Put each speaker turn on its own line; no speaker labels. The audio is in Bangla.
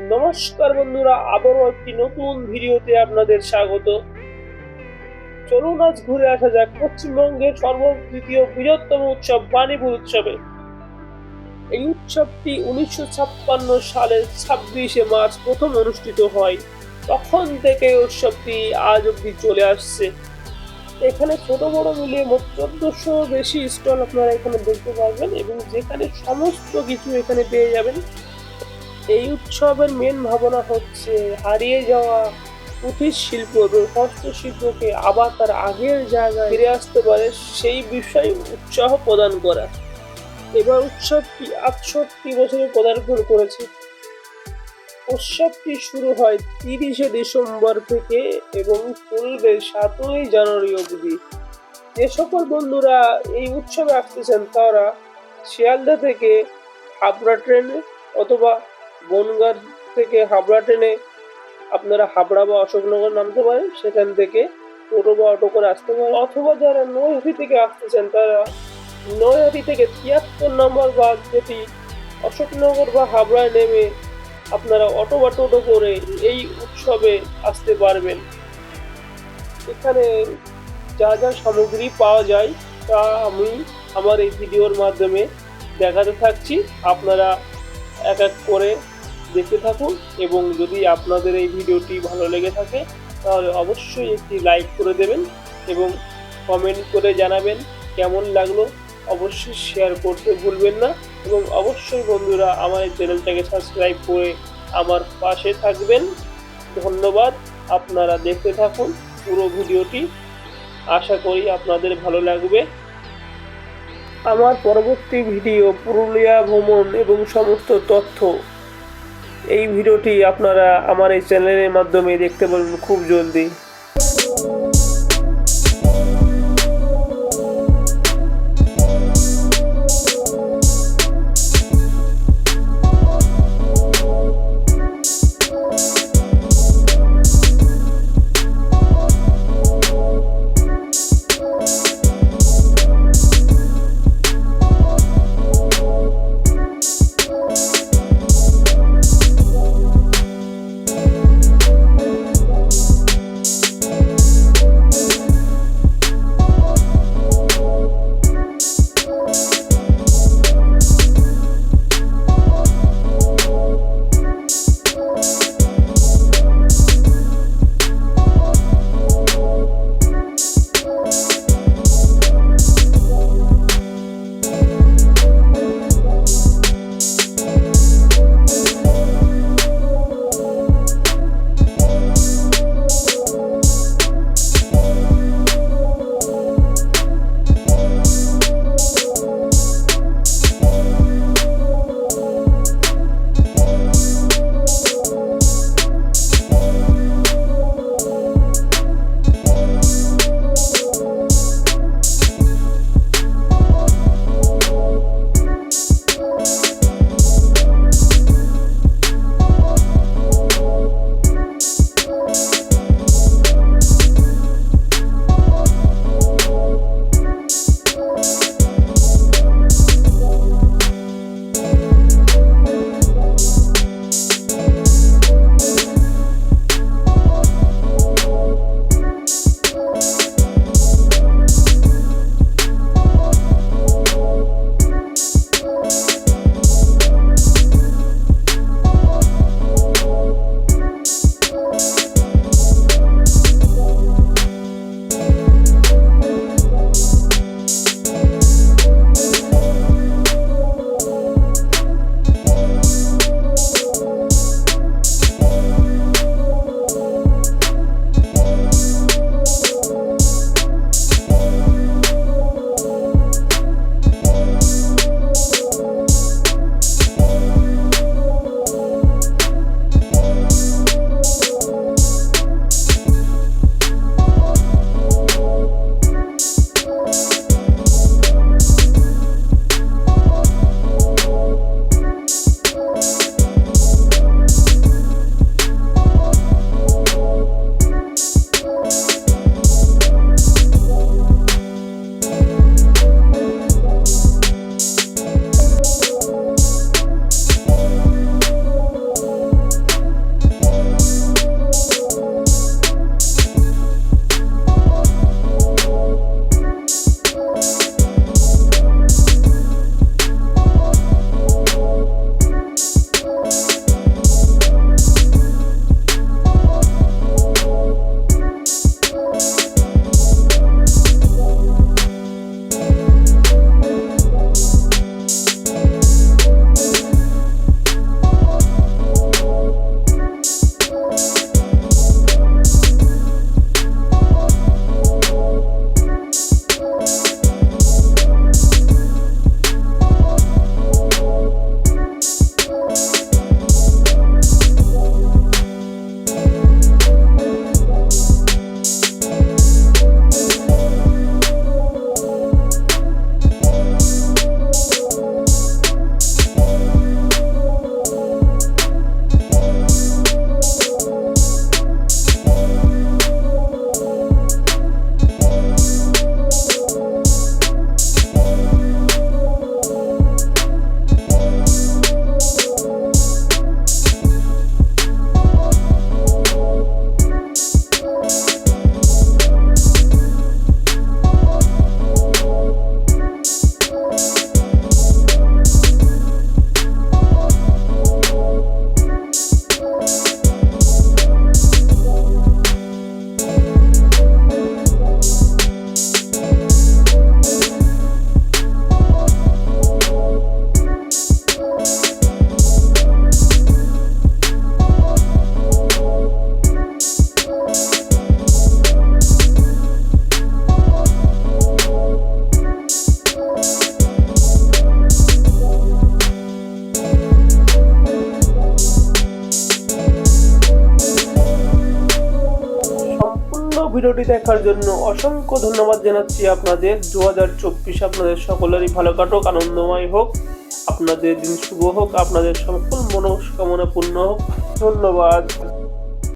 নমস্কার বন্ধুরা, আবারও একটি নতুন ভিডিওতে আপনাদের স্বাগত। চলুন আজ ঘুরে আসা যাক পশ্চিমবঙ্গের সর্বতৃতীয় বৃহত্তম উৎসব বাণীপুর উৎসবে। এই উৎসবটি 1956 সালের 26শে মার্চ প্রথম অনুষ্ঠিত হয়। তখন থেকে উৎসবটি আজ অব্দি চলে আসছে। এখানে ছোট বড় মিলিয়ে মোট 1400 বেশি স্টল আপনারা এখানে দেখতে পারবেন এবং যেখানে সমস্ত কিছু এখানে পেয়ে যাবেন। এই উৎসবের মেন ভাবনা হচ্ছে হারিয়ে যাওয়া কুটির শিল্প এবং হস্তশিল্পকে আবার তার আগের জায়গায় ফিরে আসতে পারে সেই বিষয়ে উৎসাহ প্রদান করা। এবার উৎসবটি 68 বছরে পদার্পণ করেছে। উৎসবটি শুরু হয় 30শে ডিসেম্বর থেকে এবং চলবে 7ই জানুয়ারি অবধি। যে সকল বন্ধুরা এই উৎসবে আসতেছেন তারা শিয়ালদা থেকে হাবড়া ট্রেনে অথবা বনগাঁ থেকে হাবড়া ট্রেনে আপনারা হাবড়া বা অশোকনগর নামতে পারেন, সেখান থেকে টোটো বা অটো করে আসতে পারেন। অথবা যারা নৈহাটি থেকে আসতেছেন তারা নৈহাটি থেকে 73 নম্বর বাস যেটি অশোকনগর বা হাবড়ায় নেমে আপনারা অটো বা টোটো করে এই উৎসবে আসতে পারবেন। এখানে যা যা সামগ্রী পাওয়া যায় তা আমি আমার এই ভিডিওর মাধ্যমে দেখাতে থাকছি। আপনারা এক এক করে দেখতে থাকুন এবং যদি আপনাদের এই ভিডিওটি ভালো লেগে থাকে তাহলে অবশ্যই একটি লাইক করে দেবেন এবং কমেন্ট করে জানাবেন কেমন লাগলো। অবশ্যই শেয়ার করতে ভুলবেন না এবং অবশ্যই বন্ধুরা আমার এই চ্যানেলটাকে সাবস্ক্রাইব করে আমার পাশে থাকবেন। ধন্যবাদ। আপনারা দেখতে থাকুন পুরো ভিডিওটি, আশা করি আপনাদের ভালো লাগবে। আমার পরবর্তী ভিডিও পুরুলিয়া ভ্রমণ এবং সমস্ত তথ্য, এই ভিডিওটি আপনারা আমার এই চ্যানেলের মাধ্যমে দেখতে পারবেন খুব জলদি। ভিডিওটি দেখার জন্য অসংখ্য ধন্যবাদ জানাচ্ছি আপনাদের। 2024 আপনাদের সকলেরই ভালো কাটুক, আনন্দময় হোক, আপনাদের দিন শুভ হোক, আপনাদের সকল মনস্কামনা পূর্ণ হোক। ধন্যবাদ।